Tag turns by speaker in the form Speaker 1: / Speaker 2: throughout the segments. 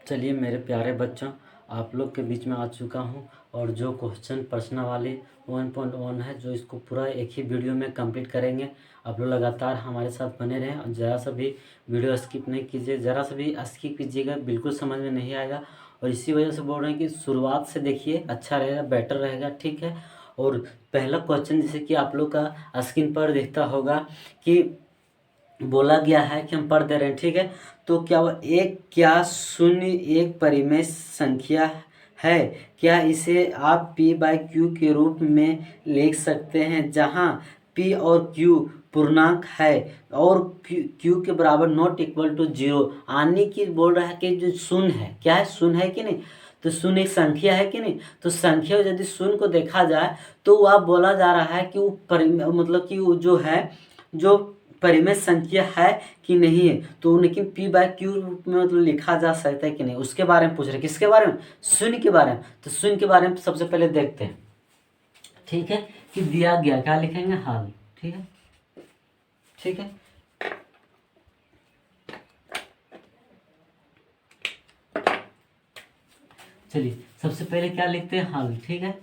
Speaker 1: चलिए मेरे प्यारे बच्चों, आप लोग के बीच में आ चुका हूँ और जो क्वेश्चन प्रश्न वाले 1.1 है, जो इसको पूरा एक ही वीडियो में कंप्लीट करेंगे। आप लोग लगातार हमारे साथ बने रहें और ज़रा सा भी वीडियो स्किप नहीं कीजिए, ज़रा सा भी स्किप कीजिएगा बिल्कुल समझ में नहीं आएगा। और इसी वजह से बोल रहे हैं कि शुरुआत से देखिए, अच्छा रहेगा, बेटर रहेगा, ठीक है। और पहला क्वेश्चन जैसे कि आप लोग का स्क्रीन पर दिखता होगा कि बोला गया है कि हम पढ़ दे रहे हैं, ठीक है। तो क्या शून्य एक परिमेय संख्या है? क्या इसे आप p/q के रूप में लिख सकते हैं, जहां p और q पूर्णांक है और q के बराबर नॉट इक्वल टू 0। आने की बोल रहा है कि जो शून्य है, क्या है, शून्य है कि नहीं। तो शून्य एक संख्या है कि नहीं। तो संख्या यदि शून्य को देखा जाए तो वह बोला जा रहा है कि वो मतलब कि वो जो है, जो परिमेय संख्या है कि नहीं है। तो लेकिन p/q रूप में मतलब लिखा जा सकता है कि नहीं, उसके बारे में पूछ रहे हैं। किसके बारे में? शून्य के बारे में। तो शून्य के बारे में सबसे पहले देखते हैं, ठीक है। कि दिया गया, क्या लिखेंगे, हल, ठीक है, ठीक है। चलिए सबसे पहले क्या लिखते हैं, हल, ठीक है,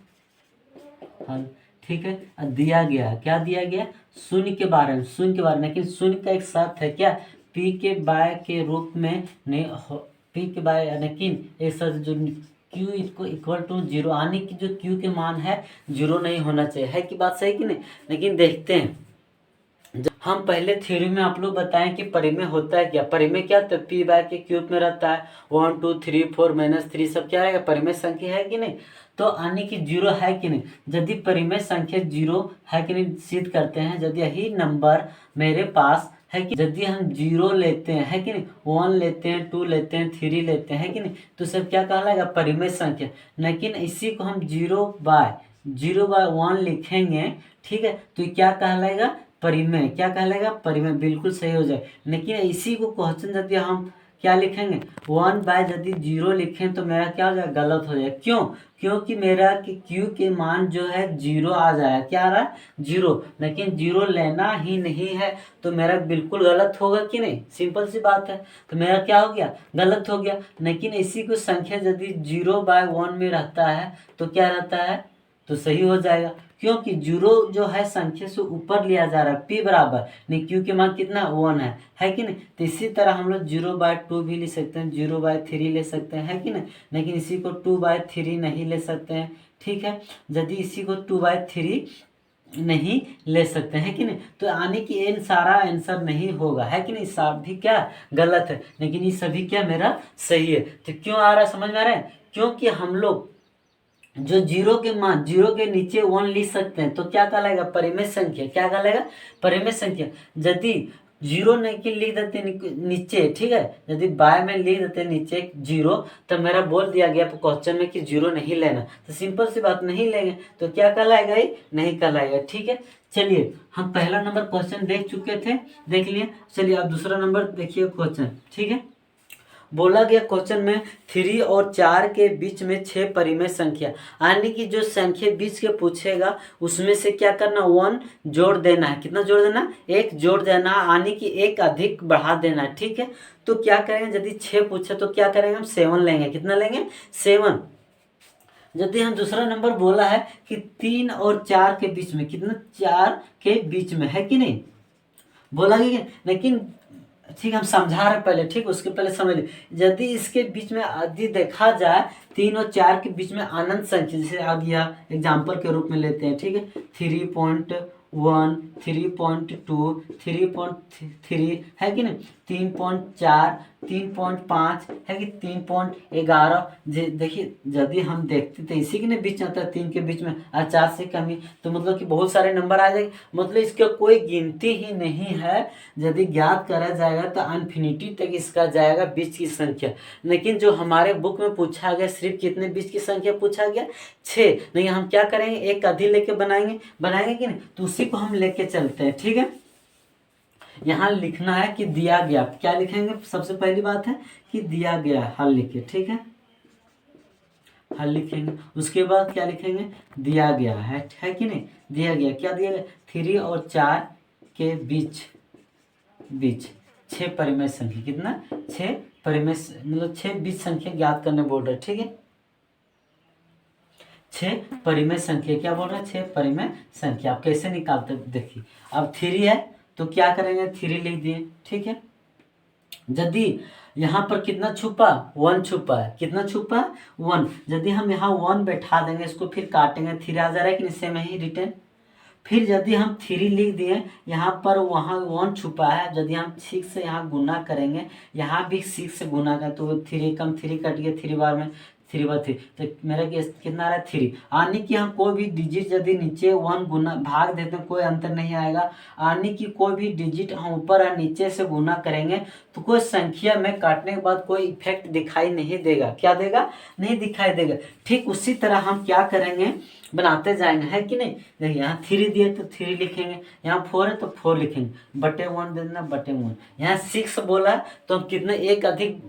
Speaker 1: हल, ठीक है। दिया गया, क्या दिया गया, शून्य के बारे में, शून्य के बारे में। लेकिन शून्य का एक शर्त है, क्या, p के बाय के रूप में नहीं, p के बाय, लेकिन एक शर्त जो q इसको इक्वल टू 0, आने की जो q के मान है 0 नहीं होना चाहिए, है कि बात सही कि नहीं। लेकिन देखते हैं, हम पहले थ्योरी में आप लोग बताएं कि परिमेय होता है क्या। परिमेय क्या, तो p/q में रहता है। 1 2 3 4 -3 सब क्या रहेगा, परिमेय संख्या है कि नहीं। तो आने की 0 है कि नहीं। यदि परिमेय संख्या 0 है कि नहीं सिद्ध करते हैं। यदि यही नंबर मेरे पास है कि यदि हम 0 लेते हैं, है कि नहीं, 1 लेते हैं, 2 लेते हैं, 3 लेते हैं, है कि नहीं, तो सब क्या कहलाएगा, परिमेय संख्या। लेकिन इसी को हम 0/1 लिखेंगे, ठीक है, तो क्या कहलाएगा, परिमेय। क्या कहलाएगा, परिमेय, बिल्कुल सही हो जाए। लेकिन इसी को क्वेश्चन यदि हम क्या लिखेंगे, 1/ यदि 0 लिखें तो मेरा क्या हो जाएगा, गलत हो जाएगा। क्यों? क्योंकि मेरा कि q के मान जो है 0 आ जाएगा। क्या आ रहा है, 0। लेकिन 0 लेना ही नहीं है, तो मेरा बिल्कुल गलत होगा कि नहीं, सिंपल सी बात है। तो मेरा क्या हो गया, गलत हो गया। लेकिन इसी को संख्या यदि 0/1 में रहता है तो क्या रहता है, तो सही हो जाएगा। क्योंकि 0 जो है संख्या से ऊपर लिया जा रहा है, p बराबर नहीं, q के मान कितना, 1 है कि नहीं। तो इसी तरह हम लोग 0/2 भी ले सकते हैं, 0/3 ले सकते हैं, है कि नहीं। लेकिन इसी को 2/3 नहीं ले सकते हैं, ठीक है। यदि इसी को 2/3 नहीं ले सकते हैं कि नहीं, तो आने की एन सारा आंसर नहीं होगा, है कि नहीं। सभी क्या गलत है, लेकिन ये सभी क्या मेरा सही है। तो क्यों आ रहा है, समझ में आ रहा है। क्योंकि हम लोग जो 0 के मान, 0 के नीचे 1 लिख सकते हैं, तो क्या कहलाएगा, परिमेय संख्या। क्या कहलाएगा, परिमेय संख्या। यदि 0 नहीं लिख देते नीचे, ठीक है, यदि बाय में लिख देते नीचे 0, तो मेरा बोल दिया गया क्वेश्चन में कि 0 नहीं लेना। तो सिंपल सी बात, नहीं लेंगे तो क्या कहलाएगा, ये नहीं कहलाएगा, ठीक है। चलिए हम पहला नंबर क्वेश्चन देख चुके थे, देख लिए। चलिए अब दूसरा नंबर देखिए क्वेश्चन, ठीक है। बोला गया क्वेश्चन में 3 और 4 के बीच में 6 परिमेय संख्या, यानी कि जो संख्या बीच के पूछेगा उसमें से क्या करना, 1 जोड़ देना है। कितना जोड़ देना, 1 जोड़ देना, यानी कि 1 अधिक बढ़ा देना है, ठीक है। तो क्या करेंगे, यदि 6 पूछे तो क्या करेंगे, हम 7 लेंगे। कितना लेंगे, 7। यदि हम दूसरा नंबर बोला है कि 3 और 4 के बीच में, कितना, 4 के बीच में, है कि नहीं, बोला गया। लेकिन ठीक, हम समझा रहे पहले, ठीक, उसके पहले समझ लीजिए। यदि इसके बीच में यदि देखा जाए 3 और 4 के बीच में अनंत संख्या, जैसे आ गया एग्जाम्पल के रूप में लेते हैं, ठीक है, 3.1 3.2 3.3 है कि नहीं, 3.4 3.5 है कि 3.11। देखिए यदि हम देखते तो इसी के बीच में आता है, 3 के बीच में और 4 से कमी, तो मतलब कि बहुत सारे नंबर आ जाएंगे। मतलब इसका कोई गिनती ही नहीं है। यदि ज्ञात करा जाएगा तो अनफिनिटी तक इसका जाएगा बीच की संख्या। लेकिन जो हमारे बुक में पूछा गया, सिर्फ कितने बीच की संख्या पूछा गया, 6। नहीं, हम क्या करेंगे, एक अधिक लेके बनाएंगे कि नहीं, तो उसी को हम लेके चलते हैं, ठीक है। यहाँ लिखना है कि दिया गया, क्या लिखेंगे, सबसे पहली बात है कि दिया गया, हल लिखिए, ठीक है, हल लिखेंगे। उसके बाद क्या लिखेंगे, दिया गया है कि नहीं, दिया गया, क्या दिया गया, 3 और 4 के बीच 6 परिमेय संख्या, कितना, 6 परिमेय मतलब 6 बीज संख्या ज्ञात करने बोल रहे, ठीक है। 6 परिमेय संख्या क्या बोल रहा है, 6 परिमेय संख्या। आप कैसे निकालते देखिए। अब 3 है तो क्या करेंगे, 3 लिख दिए, ठीक है। यदि यहाँ पर कितना छुपा, 1 छुपा है, कितना छुपा 1। यदि हम यहाँ 1 बैठा देंगे, इसको फिर काटेंगे, 3 आ जा रहा है कि नहीं, सेम ही रिटर्न। फिर यदि हम 3 लिख दिए, यहाँ पर वहाँ 1 छुपा है, यदि हम 6 से यहाँ गुना करेंगे, यहाँ भी 6 से गुना करें तो 3 कम 3 कट गया, 3 बार में 3 बार 3, तो मेरा कितना आ रहा है 3। आने की हम कोई भी डिजिट यदि नीचे 1 गुना भाग देते हैं कोई अंतर नहीं आएगा। आने की कोई भी डिजिट हम ऊपर और नीचे से गुना करेंगे तो कोई संख्या में काटने के बाद कोई इफेक्ट दिखाई नहीं देगा। क्या देगा, नहीं दिखाई देगा। ठीक उसी तरह हम क्या करेंगे, बनाते जाएंगे, है कि नहीं। देखिए यहाँ 3 दिए तो 3 लिखेंगे, यहाँ 4 है तो 4 लिखेंगे, बटे 1 दे देना, बटे 1। यहाँ 6 बोला तो हम कितना एक अधिक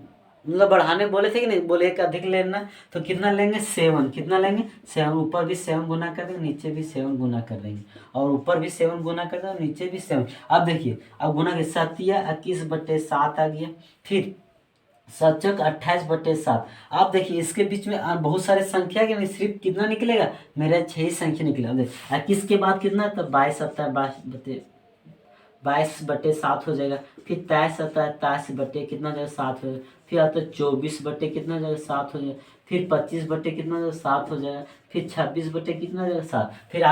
Speaker 1: मतलब बढ़ाने बोले थे कि नहीं, बोले एक अधिक लेना तो कितना लेंगे 7। कितना लेंगे 7। ऊपर भी 7 गुना कर देंगे, नीचे भी 7 गुना कर देंगे, और ऊपर भी 7 गुना कर देंगे, नीचे भी 7। अब देखिए अब गुना के 7 21/7 आ गया। फिर 7 28/7। आप देखिए इसके बीच में बहुत सारे संख्या के नहीं, सिर्फ कितना निकलेगा, मेरा 6 ही संख्या निकलेगा। देखिए 21 के बाद कितना तो 22/7 हो जाएगा। फिर 23 बटे कितना हो जाएगा 7 हो जाएगा। फिर आता है 24 बटे कितना हो जाएगा 7 हो जाएगा। फिर 25 बटे कितना हो जाएगा 7 हो जाएगा। फिर 26 बटे कितना हो जाएगा 7। फिर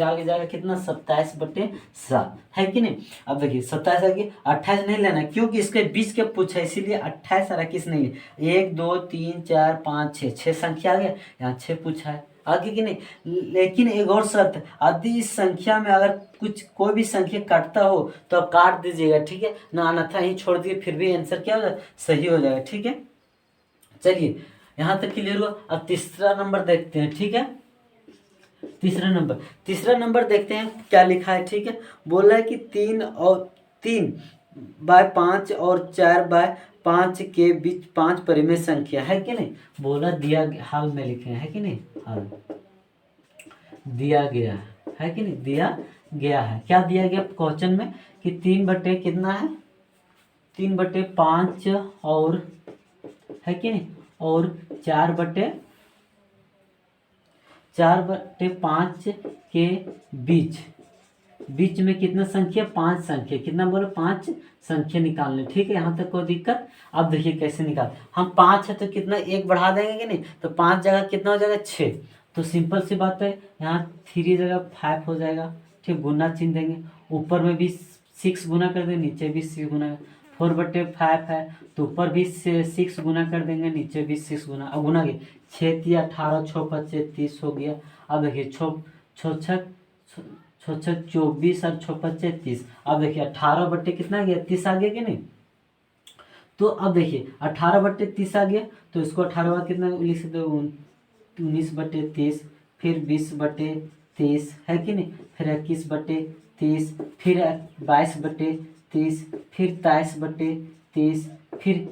Speaker 1: आगे जाएगा कितना 27/7, है कि नहीं। अब देखिए 27 आगे 28 नहीं लेना क्योंकि इसके बीच के पूछा, इसीलिए 28 और 21 नहीं है। 1 2 3 4 5 6 संख्या आ गया, यहाँ 6 पूछा है, आगे की नहीं। लेकिन एक और शर्त, यदि इस संख्या में अगर कुछ कोई भी संख्या काटता हो तो आप काट दीजिएगा, ठीक है ना, अन्यथा ही छोड़ दिए फिर भी आंसर क्या हो जाएगा, सही हो जाएगा, ठीक है। चलिए यहाँ तक क्लियर हुआ। अब तीसरा नंबर देखते हैं, ठीक है। तीसरा नंबर देखते हैं क्या लिखा है, ठीक है। बोला है कि 3/5 और 4/5 के बीच 5 परिमेय संख्या, है कि नहीं। बोला दिया हाल में लिखे हैं, है कि नहीं, हाल दिया गया है कि नहीं, दिया गया है। क्या दिया गया क्वेश्चन में कि 3 बटे कितना है 3/5 और, है कि नहीं, और 4/5 के बीच में कितना संख्या 5 संख्या, कितना बोले 5 संख्या निकालने, ठीक है। यहाँ तक कोई दिक्कत। अब देखिए कैसे निकाल, हम 5 है तो कितना 1 बढ़ा देंगे कि नहीं, तो 5 जगह कितना हो जाएगा 6। तो सिंपल सी बात है, यहाँ 3 जगह 5 हो जाएगा, ठीक। गुना चिन्ह देंगे, ऊपर में भी 6 गुना कर देंगे, नीचे भी 6 गुना। 4/5 है तो ऊपर भी 6 गुना कर देंगे, नीचे भी 6 गुना। अब गुना के 6 3 18 6 5 30 हो गया। अब देखिए 6 6 24 और 6 5 30। अब देखिए 18 बट्टे कितना गया 30 आ गया कि नहीं। तो अब देखिए 18/30 आ गया, तो इसको 18 बार कितना लिख सकते हो 19/30। फिर 20/30, है कि नहीं। फिर 21/30, फिर 22/30, फिर 23/30, फिर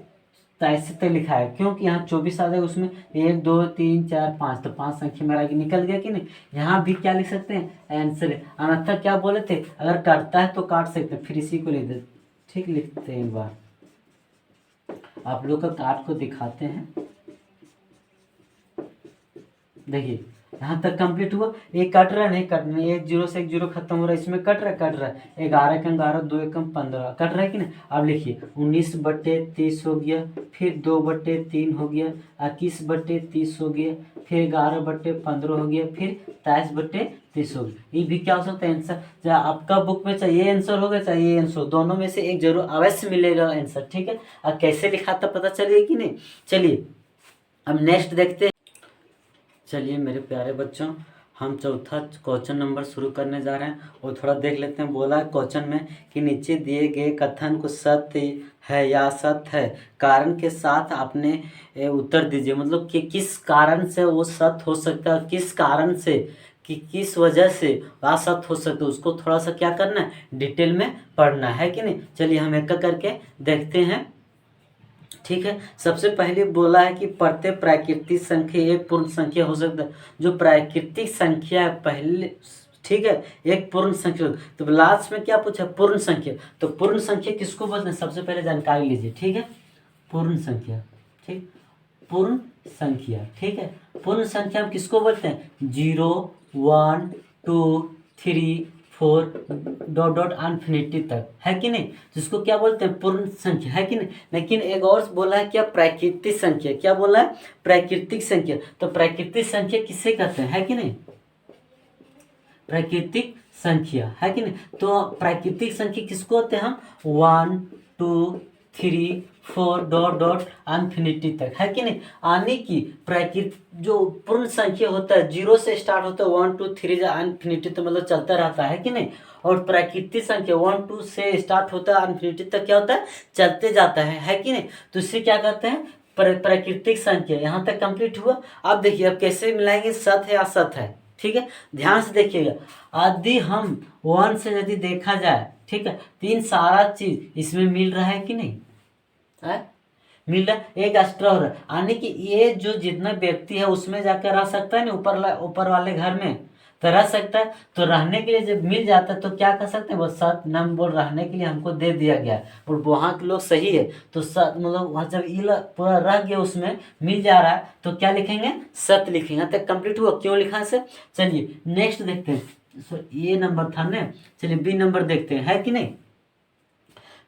Speaker 1: 23 तक लिखा है क्योंकि यहाँ 24 आ जाएगा, उसमें 1 2 3 4 5, तो 5 संख्या मेरा आगे निकल गया कि नहीं। यहाँ भी क्या लिख सकते हैं आंसर है। अन्यथा क्या बोले थे, अगर काटता है तो काट सकते हैं, फिर इसी को लिख देते, ठीक। लिखते हैं एक बार, आप लोग का काट को दिखाते हैं। देखिए यहाँ तक कंप्लीट हुआ। एक कट रहा है, नहीं कटना, 1 0 से 1 0 खत्म हो रहा है, इसमें कट रहा है। 11 का 11, 2 एकम 15 कट रहा है कि नहीं। अब लिखिए 19/30 हो गया, फिर 2/3 हो गया, 21/30 हो गया, फिर 11/15 हो गया, फिर 23/30 हो गया। ये भी क्या हो सकता है आंसर, चाहे आपका बुक में चाहिए आंसर होगा, चाहिए आंसर, दोनों में से एक जरूर अवश्य मिलेगा आंसर, ठीक है। अब कैसे लिखा था पता चलिए कि नहीं। चलिए अब नेक्स्ट देखते हैं। चलिए मेरे प्यारे बच्चों, हम चौथा क्वेश्चन नंबर शुरू करने जा रहे हैं और थोड़ा देख लेते हैं। बोला है क्वेश्चन में कि नीचे दिए गए कथन को सत्य है या असत्य है, कारण के साथ आपने उत्तर दीजिए। मतलब कि किस कारण से वो सत्य हो सकता है, किस कारण से कि किस वजह से असत्य हो सकता है, उसको थोड़ा सा क्या करना है, डिटेल में पढ़ना है कि नहीं। चलिए हम एक करके देखते हैं, ठीक है। सबसे पहले बोला है कि प्रत्येक प्राकृतिक संख्या एक पूर्ण संख्या हो सकता है। जो प्राकृतिक संख्या है पहले, ठीक है, एक पूर्ण संख्या। तो लास्ट में क्या पूछा, पूर्ण संख्या। तो पूर्ण संख्या किसको बोलते हैं, सबसे पहले जानकारी लीजिए, ठीक है। पूर्ण संख्या, ठीक, पूर्ण संख्या, ठीक है। पूर्ण संख्या हम किसको बोलते हैं? 0 1 2 3 4 डॉट डॉट इन्फिनिटी तक, है कि नहीं? जिसको क्या बोलते हैं? पूर्ण संख्या, है कि नहीं? लेकिन एक और बोला है क्या? प्राकृतिक संख्या। क्या बोला है? प्राकृतिक संख्या। तो प्राकृतिक संख्या किसे कहते हैं, है कि नहीं? प्राकृतिक संख्या, है कि नहीं? तो प्राकृतिक संख्या किसको होते हैं हम? 1 2 3 4 डॉट डॉट इन्फिनिटी तक, है कि नहीं? आने की प्राकृतिक जो पूर्ण संख्या होता है 0 से स्टार्ट होता है, 1 2 3 इन्फिनिटी तक, मतलब चलता रहता है कि नहीं? और प्राकृतिक संख्या 1 2 से स्टार्ट होता है इन्फिनिटी तक क्या होता है? चलते जाता है कि नहीं? तो इससे क्या कहते हैं? प्राकृतिक संख्या। यहाँ तक कंप्लीट हुआ। अब देखिए अब कैसे मिलाएंगे, सत है असत है, ठीक है? ध्यान से देखिएगा। यदि हम 1 से यदि देखा जाए, ठीक है, तो इन सारा चीज इसमें मिल रहा है कि नहीं? है? मिल रहा है, एक एक्स्ट्रा हो रहा है। यानी कि ये जो जितना व्यक्ति है उसमें जाकर रह सकता है ना, ऊपर वाले घर में तो रह सकता है। तो रहने के लिए जब मिल जाता है तो क्या कर सकते हैं? वो सत नाम बोल रहने के लिए हमको दे दिया गया है, और वहाँ के लोग सही है तो सत, मतलब वहाँ जब पूरा रह गया उसमें मिल जा रहा है तो क्या लिखेंगे? सत लिखेंगे। तक कंप्लीट हुआ। क्यों लिखा है सर? चलिए नेक्स्ट देखते हैं। सर ये नंबर था ना, चलिए बी नंबर देखते हैं, है कि नहीं?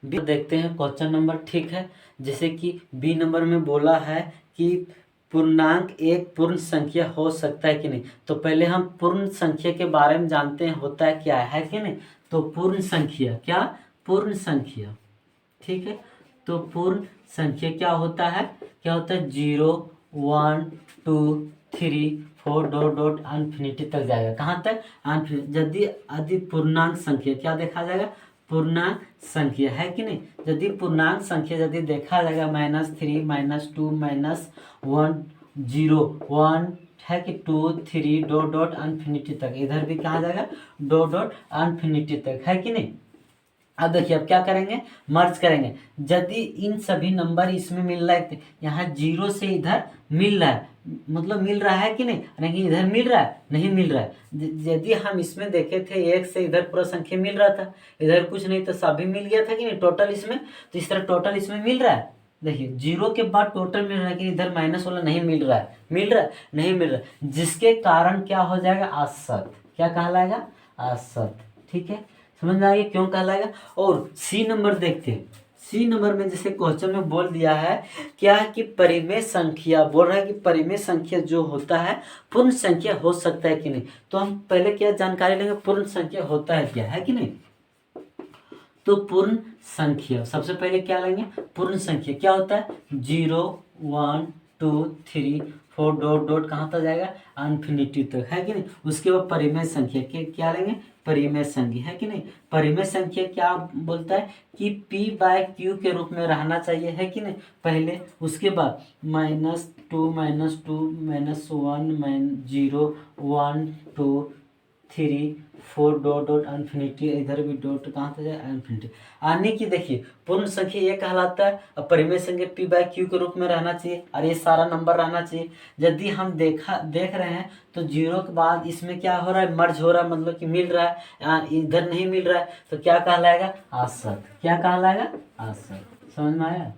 Speaker 1: बी देखते हैं क्वेश्चन नंबर, ठीक है। जैसे कि बी नंबर में बोला है कि पूर्णांक एक पूर्ण संख्या हो सकता है कि नहीं। तो पहले हम पूर्ण संख्या के बारे में जानते हैं होता है क्या है कि नहीं। तो पूर्ण संख्या क्या? पूर्ण संख्या, ठीक है। तो पूर्ण संख्या क्या होता है? क्या होता है? 0 1 2 3 4 डॉट डॉट इन्फिनिटी तक जाएगा। कहाँ तक? यदि यदि पूर्णांक संख्या क्या देखा जाएगा? पूर्णांक संख्या, है कि नहीं? यदि पूर्णांक संख्या यदि देखा जाएगा -3 -2 -1 0 1 है कि 2 3 डॉट डॉट इन्फिनिटी तक, इधर भी कहा जाएगा डॉट डॉट इन्फिनिटी तक, है कि नहीं? अब देखिए अब क्या करेंगे? मर्ज करेंगे। यदि इन सभी नंबर इसमें मिल रहा है, यहाँ 0 से इधर मिल रहा है, मतलब मिल रहा है कि नहीं? नहीं इधर मिल रहा है, नहीं मिल रहा है। यदि हम इसमें देखे थे 1 से इधर पूरा संख्या मिल रहा था, इधर कुछ नहीं तो सभी मिल गया था कि नहीं टोटल इसमें। तो इस तरह टोटल इसमें मिल रहा है। देखिए 0 के बाद टोटल मिल रहा है कि इधर माइनस वाला नहीं मिल रहा है। मिल रहा है? नहीं मिल रहा है, जिसके कारण क्या हो जाएगा? असत। क्या कहलाएगा? असत, ठीक है। समझ में आ गया क्यों कहलाएगा? और सी नंबर देखते हैं। सी नंबर में जैसे क्वेश्चन में बोल दिया है क्या कि परिमेय संख्या, बोल रहा है कि परिमेय संख्या जो होता है पूर्ण संख्या हो सकता है कि नहीं। तो हम पहले क्या जानकारी लेंगे? पूर्ण संख्या होता है क्या, है कि नहीं। तो पूर्ण संख्या सबसे पहले क्या लेंगे? पूर्ण संख्या क्या होता है? 0 1 2 3 4 डॉट डॉट कहाँ तक जाएगा? इन्फिनिटी तक, है कि नहीं। उसके बाद परिमेय संख्या के क्या लेंगे? परिमेय संख्या, है कि नहीं। परिमेय संख्या क्या बोलता है कि p/q के रूप में रहना चाहिए, है कि नहीं पहले। उसके बाद -2 -2 -1 0 1 2 3 4 डॉट डॉट इन्फिनिटी, इधर भी डॉट कहाँ तक जाए? इन्फिनिटी। आने की देखिए पूर्ण संख्या ये कहलाता है, और परिमेय संख्या p/q के रूप में रहना चाहिए, और ये सारा नंबर रहना चाहिए। यदि हम देख रहे हैं तो 0 के बाद इसमें क्या हो रहा है? मर्ज हो रहा है, मतलब कि मिल रहा है, इधर नहीं मिल रहा है, तो क्या कहलाएगा? असत। क्या कहलाएगा? असत। समझ में आया?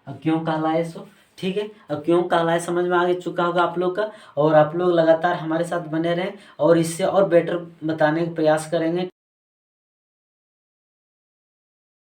Speaker 1: अब क्यों कहलाए सो, ठीक है। अब क्यों कहलाए समझ में आ चुका होगा आप लोग का। और आप लोग लगातार हमारे साथ बने रहें और इससे और बेटर बताने का प्रयास करेंगे।